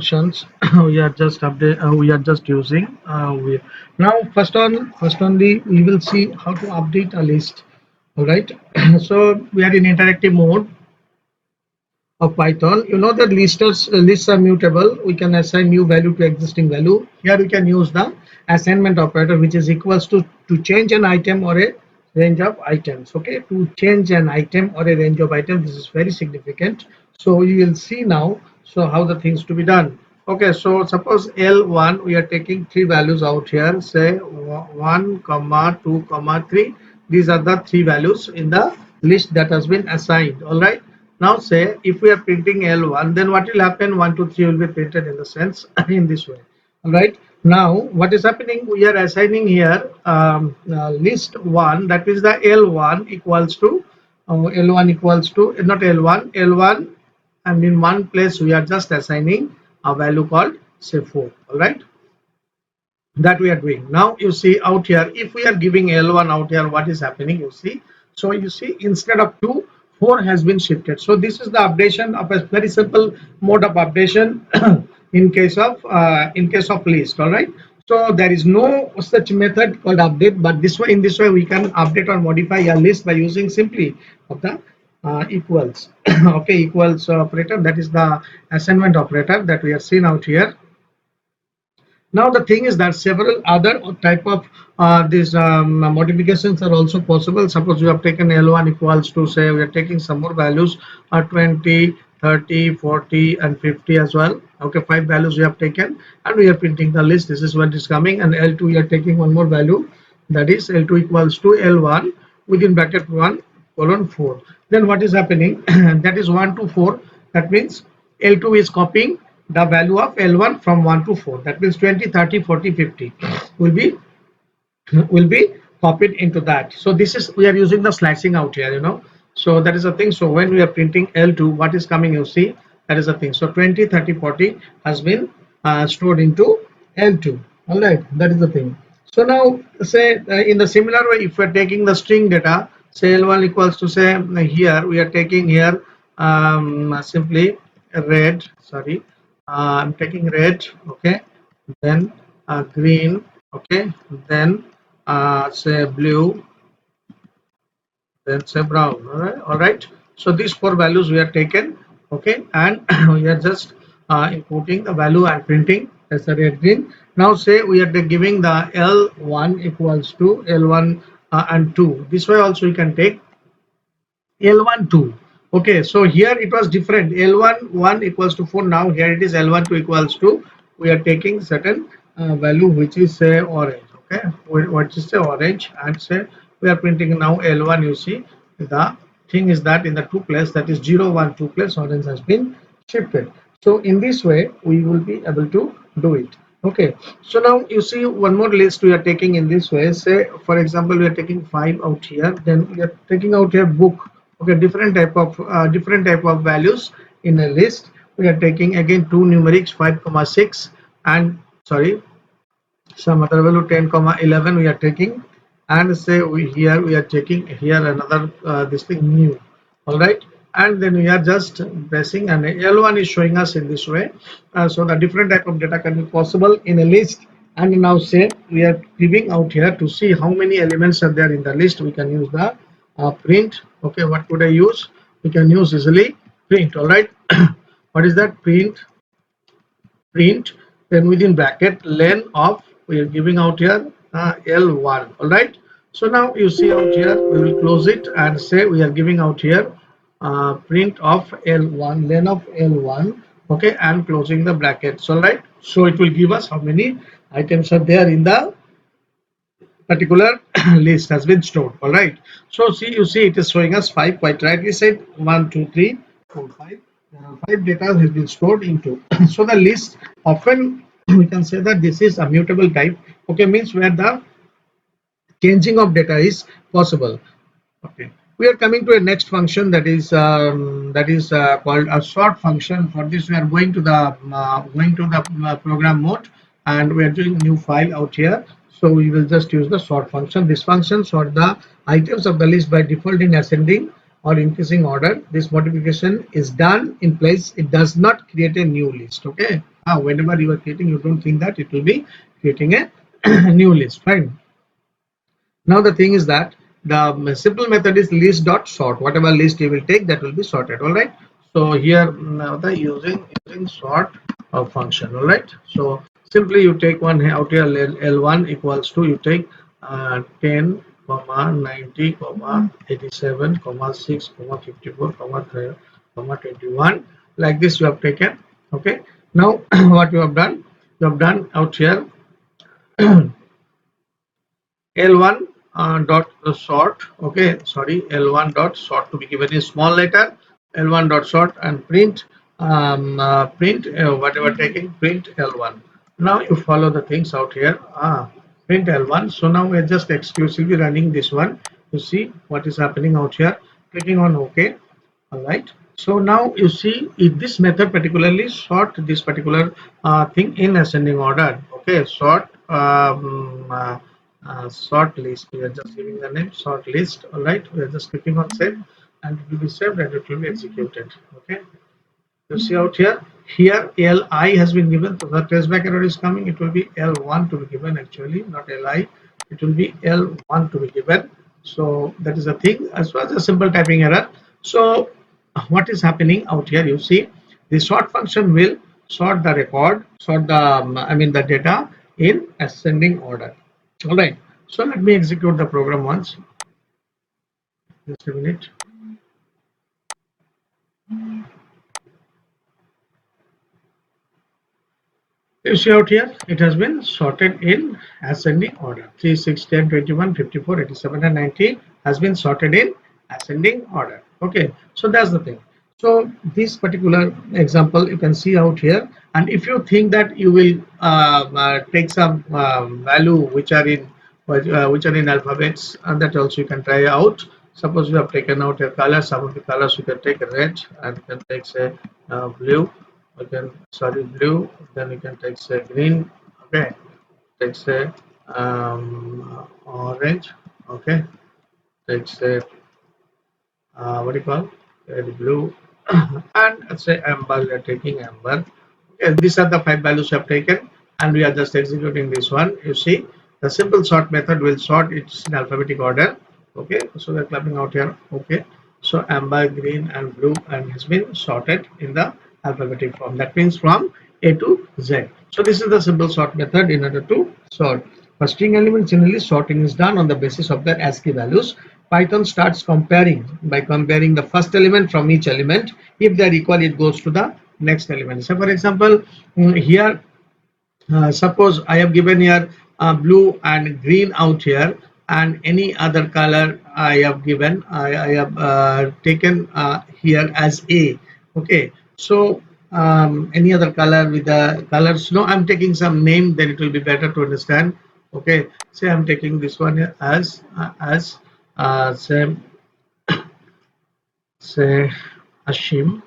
functions we are just update we are just using now first only we will see how to update a list. All right. So we are in interactive mode of Python. You know that lists are mutable. We can assign new value to existing value. Here we can use the assignment operator, which is equals to change an item or a range of items. Okay, to change an item or a range of items. This is very significant. So you will see now. So how the things to be done. Okay, so suppose L1 we are taking three values out here. Say 1, comma 2, comma 3. These are the three values in the list that has been assigned. All right. Now say if we are printing L1, then what will happen? 1, 2, 3 will be printed in the sense in this way. All right. Now what is happening? We are assigning here list 1, that is the L1 equals to L1 equals to not L1 and in one place we are just assigning a value called say 4. All right, that we are doing. Now you see out here, if we are giving L1 out here, what is happening? You see, so you see instead of 2, 4 has been shifted. So this is the updation of a very simple mode of updation in case of list. All right, so there is no such method called update, but this way, in this way we can update or modify a list by using simply of the equals. Okay, equals operator, that is the assignment operator that we have seen out here. Now the thing is that several other type of these modifications are also possible. Suppose we have taken L1 equals to, say we are taking some more values 20, 30, 40 and 50 as well. Okay, 5 values we have taken and we are printing the list. This is what is coming. And L2 we are taking one more value, that is L2 equals to L1 within bracket 1 colon 4. Then what is happening? That is 1 to 4. That means L2 is copying the value of L1 from 1 to 4. That means 20, 30, 40, 50 will be copied into that. So this is, we are using the slicing out here, you know. So that is the thing. So when we are printing L2, what is coming, you see, that is the thing. So 20, 30, 40 has been stored into L2. All right, that is the thing. So now say in the similar way, if we are taking the string data, say L1 equals to, say here we are taking here simply red, sorry, I'm taking red, okay, then green, okay, then say blue, then say brown. All right, so these four values we are taken, okay, and we are just inputting the value and printing as a red, green. Now say we are giving the L1 equals to L1 and 2. This way also you can take L1 2. Okay, so here it was different. L1 1 equals to 4. Now here it is L1 2 equals to. We are taking certain value which is say orange. Okay, what is say orange, and say we are printing now L1. You see, the thing is that in the two place, that is 0 1 2 place, orange has been shifted. So in this way we will be able to do it. Okay, so now you see one more list we are taking in this way. Say for example we are taking 5 out here, then we are taking out here book. Okay, different type of values in a list. We are taking again two numerics 5 comma 6 and sorry some other value 10 comma 11 we are taking, and say we are taking here another this thing new. All right, and then we are just pressing, and L1 is showing us in this way. So the different type of data can be possible in a list. And now say we are giving out here to see how many elements are there in the list. We can use the print. Okay, what could I use? We can use easily print. All right. What is that? Print, then within bracket len of, we are giving out here L1. All right, so now you see out here, we will close it and say we are giving out here print of L1, len of L1. Okay, and closing the brackets. All right, so it will give us how many items are there in the particular list has been stored. All right, so see, you see it is showing us 5, quite rightly said, 1 2 3 4 5. There are 5 data has been stored into. So the list often we can say that this is a mutable type. Okay, means where the changing of data is possible. Okay, we are coming to a next function, that is called a sort function. For this we are going to the program mode, and we are doing new file out here. So we will just use the sort function. This function sort the items of the list by default in ascending or increasing order. This modification is done in place. It does not create a new list. Okay, Whenever you are creating, you don't think that it will be creating a new list, fine. Now the thing is that the simple method is list dot sort. Whatever list you will take, that will be sorted. All right. So here now the using sort function. All right. So simply you take one out here, L1 equals to, you take 10 comma 90 comma 87 comma 6 comma 54 comma 3 comma 21, like this you have taken. Okay. Now what you have done, you have done out here L1 dot sort. Okay, sorry, L1 dot sort to be given in small letter, L1 dot sort, and print print whatever taking, print L1. Now you follow the things out here. Print L1. So now we are just exclusively running this one to see what is happening out here. Clicking on OK. All right. So now you see if this method particularly sort this particular thing in ascending order. Okay, sort list. We are just giving the name sort list. All right. We are just clicking on save, and it will be saved and it will be executed. Okay. You see out here. Here Li has been given. So the traceback error is coming. It will be L1 to be given, actually, not Li. It will be L1 to be given. So that is the thing, as well as a simple typing error. So what is happening out here, you see the sort function will sort the record, sort the the data in ascending order. All right. So let me execute the program once. Just a minute. You see out here, it has been sorted in ascending order. 3, 6, 10, 21, 54, 87, and 90 has been sorted in ascending order. Okay, so that's the thing. So this particular example you can see out here, and if you think that you will take some value which are in alphabets, and that also you can try out. Suppose you have taken out a color, some of the colors you can take red, and you can take say blue, you can, sorry, blue, then you can take say green. Okay, take say orange. Okay, take say what do you call red, blue, and let's say amber. We are taking amber. Okay, these are the 5 values we have taken, and we are just executing this one. You see the simple sort method will sort it in alphabetic order. Okay, so we are clapping out here. Okay, so amber, green, and blue, and has been sorted in the alphabetic form. That means from A to Z. So this is the simple sort method in order to sort. For string elements, generally sorting is done on the basis of their ASCII values. Python starts comparing by comparing the first element from each element. If they are equal, it goes to the next element. So for example, here suppose I have given here blue and green out here, and any other color I have given, I have taken here as A. Okay, so any other color with the colors, no, I'm taking some name, then it will be better to understand. Okay, say I'm taking this one as say Ashim,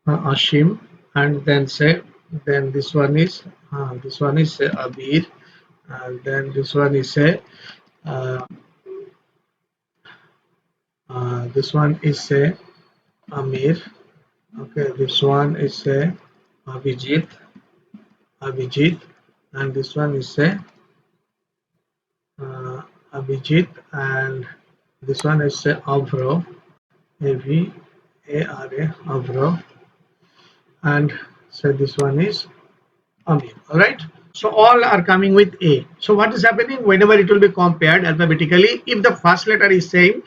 Ashim, and then say, then this one is say Abir, and then this one is say uh, this one is say Amir. Okay, this one is say Abhijit, Abhijit, and this one is say Abhijit, and this one is say Avro, Avara, Avro, and so this one is Amir. All right. So all are coming with A. So what is happening whenever it will be compared alphabetically? If the first letter is same,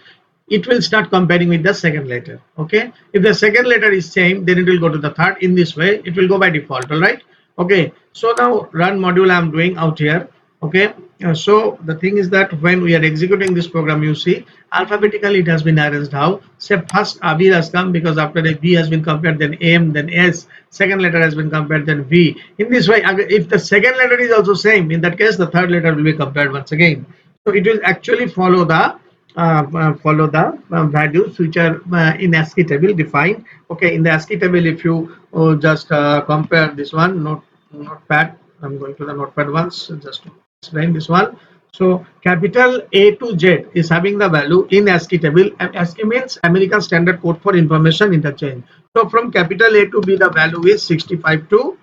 it will start comparing with the second letter. Okay. If the second letter is same, then it will go to the third. In this way, it will go by default. All right. Okay. So now run module I am doing out here. Okay. So the thing is that when we are executing this program, you see alphabetically it has been arranged how. Say first Abir has come, because after the B has been compared, then M, then S, second letter has been compared, then V. In this way, if the second letter is also same, in that case the third letter will be compared once again. So it will actually follow the values which are in ASCII table defined. Okay, in the ASCII table, if you just compare this one, notepad, I'm going to the notepad once just to explain this one. So capital A to Z is having the value in ASCII table, and ASCII means American Standard Code for Information Interchange. So from capital A to B, the value is 65 to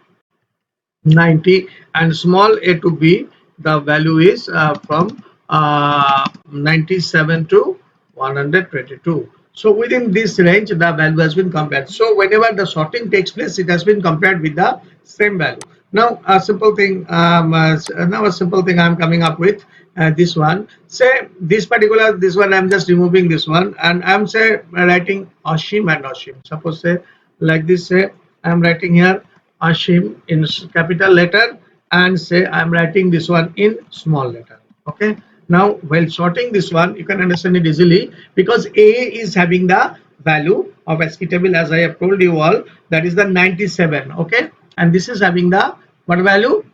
90, and small a to b, the value is from 97 to 122. So within this range the value has been compared. So whenever the sorting takes place, it has been compared with the same value. Now a simple thing, I'm coming up with this one. Say this one I'm just removing this one, and I'm say writing Ashim and Ashim. Suppose say like this, say I'm writing here Ashim in capital letter, and say I'm writing this one in small letter. Okay. Now while sorting this one, you can understand it easily, because A is having the value of ASCII table, as I have told you all, that is the 97. Okay. And this is having the what value?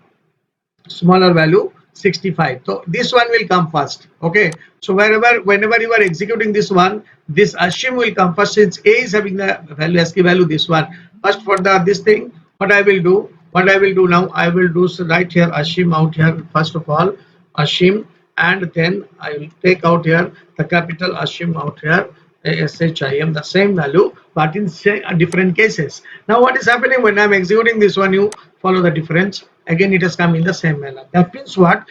Smaller value 65. So this one will come first. Okay. So whenever you are executing this one, this Ashim will come first, since A is having the value ASCII value, this one first. For the this thing, what I will do now, I will do right here Ashim out here first of all, Ashim, and then I will take out here the capital Ashim out here, SHIM, the same value, but in different cases. Now what is happening when I'm executing this one? You follow the difference. Again, it has come in the same manner. That means what?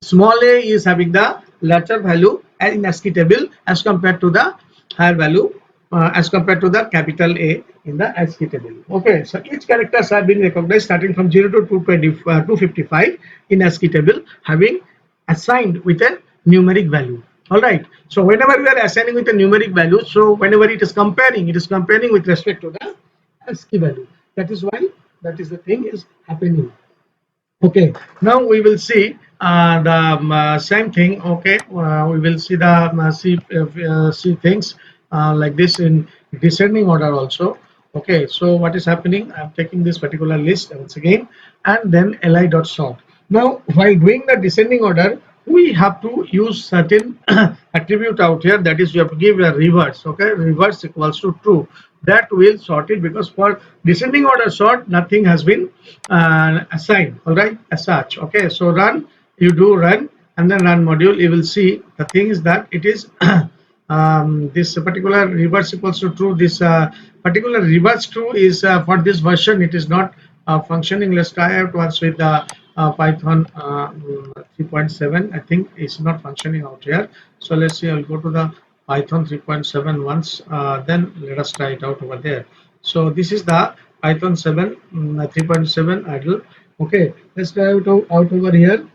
Small a is having the lesser value in ASCII table as compared to the higher value, as compared to the capital A in the ASCII table. Okay, so each characters are being recognized starting from 0 to 255 in ASCII table, having assigned with a numeric value. All right. So whenever we are assigning with a numeric value, so whenever it is comparing with respect to the ASCII value. That is why that is the thing is happening. Okay, now we will see the same thing. Okay, we will see the see things like this in descending order also. Okay, so what is happening? I'm taking this particular list once again, and then li dot sort. Now while doing the descending order, we have to use certain attribute out here, that is, you have to give a reverse. Okay, reverse equals to true. That will sort it, because for descending order sort nothing has been assigned, all right, as such. Okay, so run, you do run, and then run module, you will see the thing is that it is this particular reverse equals to true. This particular reverse true is for this version, it is not functioning. Let's try out once with the Python 3.7. I think it's not functioning out here. So let's see, I'll go to the Python 3.7 once, then let us try it out over there. So this is the Python 3.7 idle. Okay, let's try it out over here.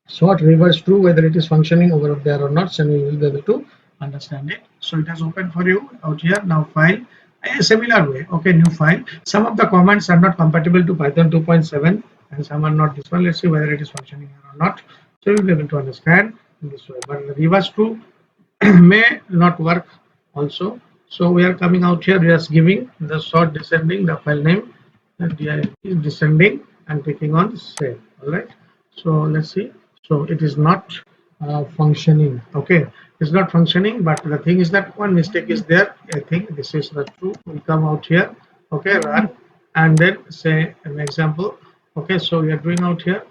Sort reverse true, whether it is functioning over there or not, so we will be able to understand it. So it has opened for you out here. Now file, a similar way. Okay, new file. Some of the commands are not compatible to Python 2.7 and some are not. This one, let's see whether it is functioning here or not. So you'll be able to understand in this way. But the reverse true may not work also. So we are coming out here, we are giving the sort descending, the file name, and is descending and clicking on save. All right. So let's see. So it is not functioning. Okay, it's not functioning, but the thing is that one mistake is there. I think this is the true. We come out here. Okay, run, and then say an example. Okay, so we are doing out here.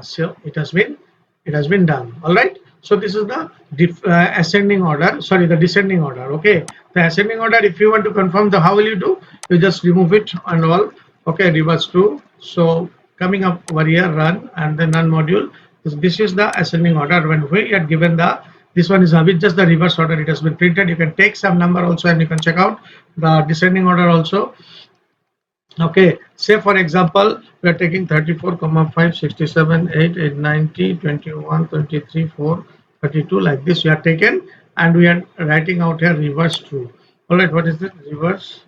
So it has been done. All right. So this is the ascending order. Sorry, the descending order. Okay, the ascending order. If you want to confirm the how will you do? You just remove it and all. Okay, reverse true. So coming up over here, run, and then run module. This is the ascending order. When we are given the this one is with just the reverse order, it has been printed. You can take some number also, and you can check out the descending order also. Okay, say for example, we are taking 34, 5, 67, 8, 8, 90, 21, 23, 4, 32, like this we are taken, and we are writing out here reverse true. All right, what is this? Reverse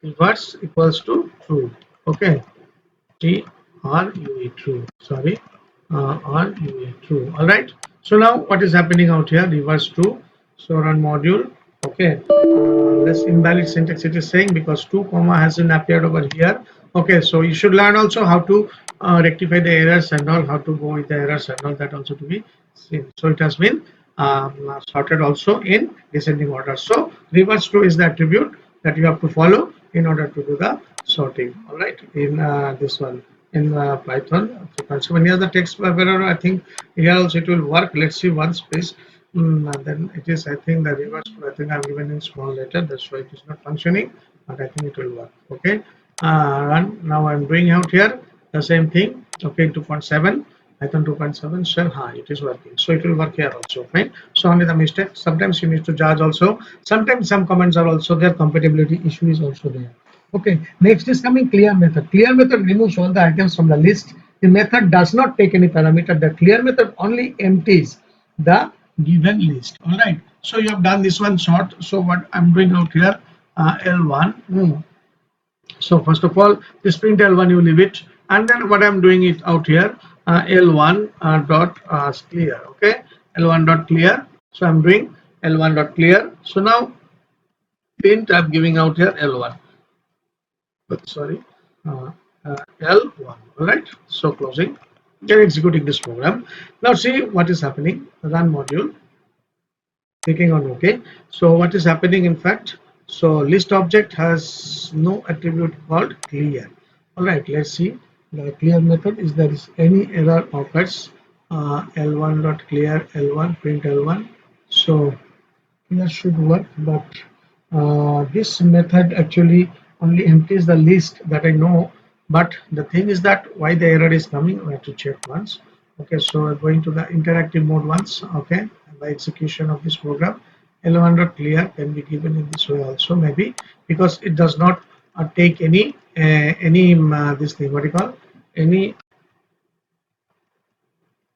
reverse equals to true. Okay, TRUE true. Sorry, RUE true. All right. So now what is happening out here? Reverse true. So run module. Okay. Less invalid syntax it is saying, because 2 comma hasn't appeared over here. Okay. So you should learn also how to rectify the errors and all, how to go with the errors and all that also to be seen. So it has been sorted also in descending order. So reverse true is the attribute that you have to follow in order to do the sorting. All right. In this one in Python. So when you have the text error, I think here also it will work. Let's see once, please. And then it is, I think, the reverse. I think I've given in small letter. That's why it is not functioning, but I think it will work. Okay. Run. Now I'm doing out here the same thing. Okay, 2.7. Python 2.7. So it is working. So it will work here also. Fine. So only the mistake. Sometimes you need to judge also. Sometimes some comments are also there. Compatibility issue is also there. Okay. Next is coming clear method. Clear method removes all the items from the list. The method does not take any parameter. The clear method only empties the given list. All right, so you have done this one short. So what I'm doing out here, L1. So first of all, this print L1 you leave it, and then what I'm doing it out here, L1 dot clear. Okay, L1 dot clear. So I'm doing L1 dot clear. So now print I'm giving out here L1. But sorry, uh, L1. All right, so closing. Then executing this program. Now see what is happening. Run module. Clicking on OK. So what is happening in fact? So list object has no attribute called clear. All right, let's see the clear method. Is there is any error occurs? L1 dot clear L1 print L1. So clear should work, but this method actually only empties the list that I know. But the thing is that why the error is coming, we have to check once. Okay, so we're going to the interactive mode once. Okay, by execution of this program, L1 clear can be given in this way also, maybe because it does not take any this thing, what do you call, any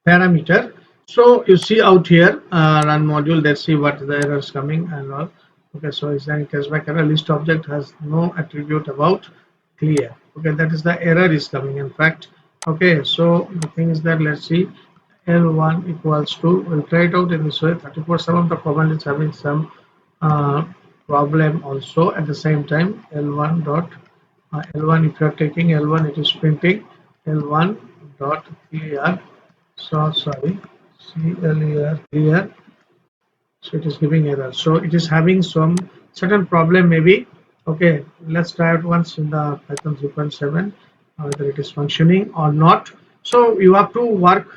parameter. So you see out here, run module. Let's see what the errors coming and all. Okay, so is there any cashback error? List object has no attribute about clear. Okay, that is the error is coming. In fact, okay. So the thing is that let's see, L1 equals to. We'll try it out in this way. 34/7 the command is having some uh, problem also. At the same time, L1 dot L1, if you are taking L1, it is printing L1 dot clear. So sorry, clear clear. So it is giving error. So it is having some certain problem maybe. Okay, let's try it once in the Python 3.7 whether it is functioning or not. So you have to work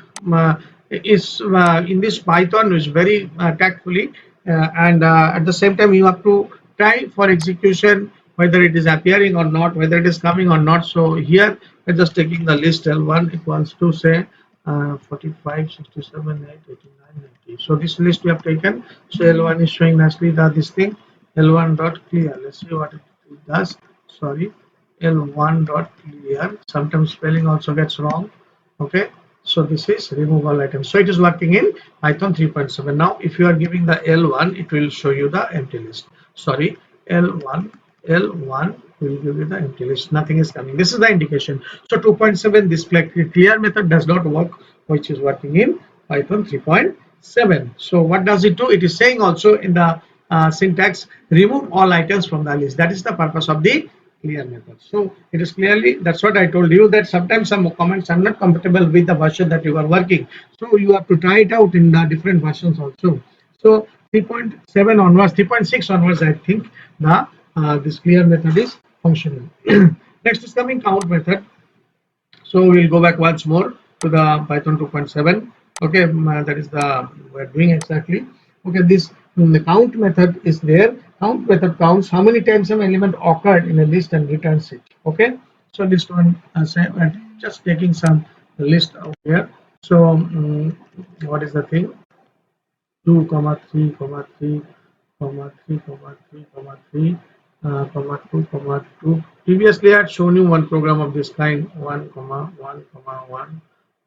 is in this Python is very tactfully and at the same time you have to try for execution whether it is appearing or not, whether it is coming or not. So here we're just taking the list L1 equals to say 45, 67, 8, 89, 90. So this list we have taken. So L1 is showing nicely that this thing L1 dot clear. Let's see what it does. Sorry, L1 dot clear. Sometimes spelling also gets wrong. Okay, so this is remove all items. So it is working in Python 3.7. Now if you are giving the L1, it will show you the empty list. Sorry, L1 will give you the empty list. Nothing is coming. This is the indication. So 2.7 display clear method does not work, which is working in Python 3.7. So what does it do? It is saying also in the syntax, remove all items from the list. That is the purpose of the clear method. So it is clearly, that's what I told you, that sometimes some comments are not compatible with the version that you are working. So you have to try it out in the different versions also. So 3.7 onwards, 3.6 onwards, I think the this clear method is functional. Next is coming count method. So we'll go back once more to the Python 2.7. Okay, that is the we're doing exactly. Okay, this the count method is there. Count method counts how many times an element occurred in a list and returns it. Okay, so list one, say, just taking some list out here. So what is the thing? 2, 3, 3, 3, 3, 3, 2, 2. Previously, I had shown you one program of this kind, 1, 1, 1,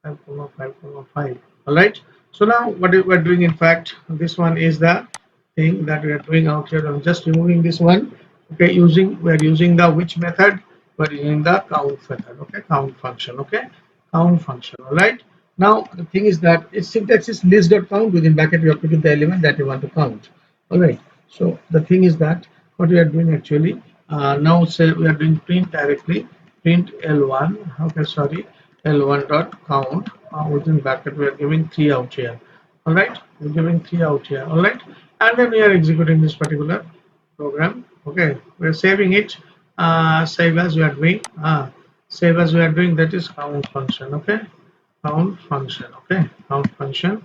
5, 5, 5. All right. So now what we're doing, in fact, this one is the thing that we are doing out here. I'm just removing this one. Okay, we're using the which method? We're using the count method. Okay, count function. Okay, count function. All right. Now the thing is that its syntax is list.count. Within bracket you have to give the element that you want to count. All right. So the thing is that what we are doing actually now say we are doing print directly, print L1. Okay, sorry, L1 dot count within bracket we are giving 3 out here. All right, we're giving 3 out here. All right, and then we are executing this particular program. Okay, we're saving it. Save as we are doing. Save as we are doing, that is count function. Okay, count function. Okay, count function,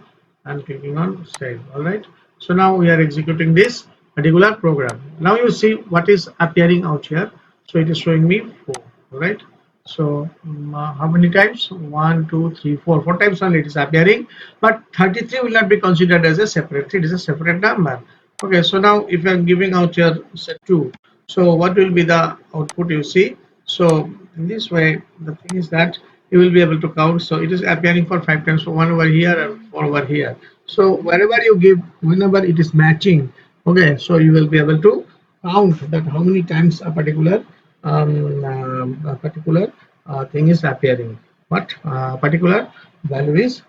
and clicking on save. All right, so now we are executing this particular program. Now you see what is appearing out here. So it is showing me 4. All right, so how many times? 1 2 3 4 4 times only it is appearing, but 33 will not be considered as a separate. It is a separate number. Okay, so now if I am giving out here set 2, so what will be the output you see? So in this way, the thing is that you will be able to count. So it is appearing for 5 times, so 1 over here and 4 over here. So wherever you give, whenever it is matching, okay, so you will be able to count that how many times a particular thing is appearing, what particular value is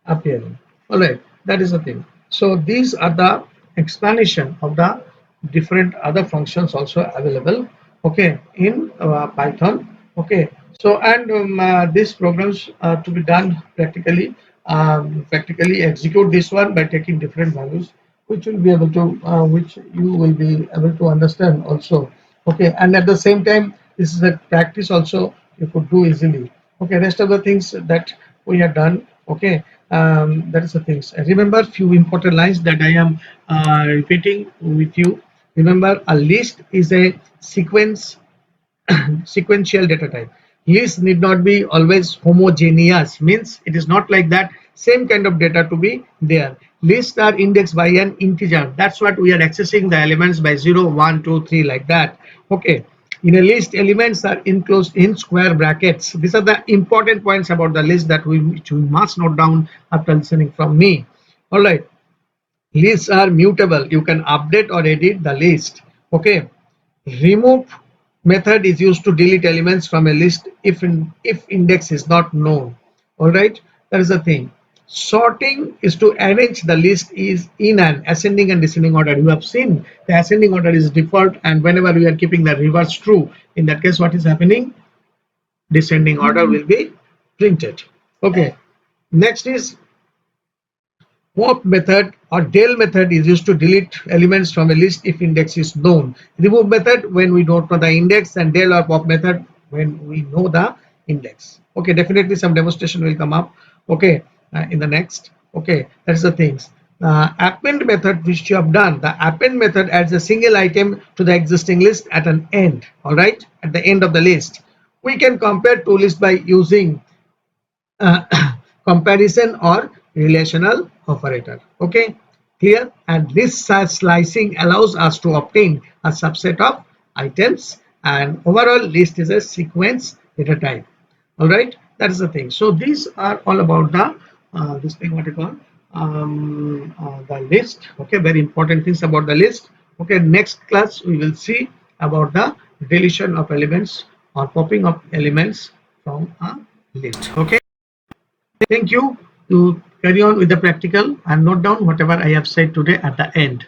appearing. All right, that is the thing. So these are the explanation of the different other functions also available, okay, in Python. Okay, so and these programs to be done practically, practically execute this one by taking different values, which will be able to which you will be able to understand also. Okay, and at the same time this is a practice also you could do easily. Okay, rest of the things that we have done. Okay, that is the things. Remember few important lines that I am repeating with you. Remember, a list is a sequential data type. List need not be always homogeneous, means it is not like that same kind of data to be there. Lists are indexed by an integer. That's what we are accessing the elements by 0 1 2 3 like that. Okay, in a list elements are enclosed in square brackets. These are the important points about the list that which we must note down after listening from me. All right, lists are mutable. You can update or edit the list. Okay, remove method is used to delete elements from a list if index is not known. All right, that is the thing. Sorting is to arrange the list is in an ascending and descending order. You have seen the ascending order is default, and whenever we are keeping the reverse true, in that case what is happening? Descending order will be printed. Okay, next is pop method or del method is used to delete elements from a list if index is known. Remove method when we don't know the index, and del or pop method when we know the index. Okay, definitely some demonstration will come up. Okay, in the next. Okay, that's the things. Append method which you have done. The append method adds a single item to the existing list at an end. All right, at the end of the list. We can compare two lists by using uh, comparison or relational operator. Okay, clear? And this slicing allows us to obtain a subset of items, and overall list is a sequence data type. All right, that is the thing. So these are all about the this thing what you call the list. Okay, very important things about the list. Okay, next class we will see about the deletion of elements or popping of elements from a list. Okay, thank you. To carry on with the practical and note down whatever I have said today at the end.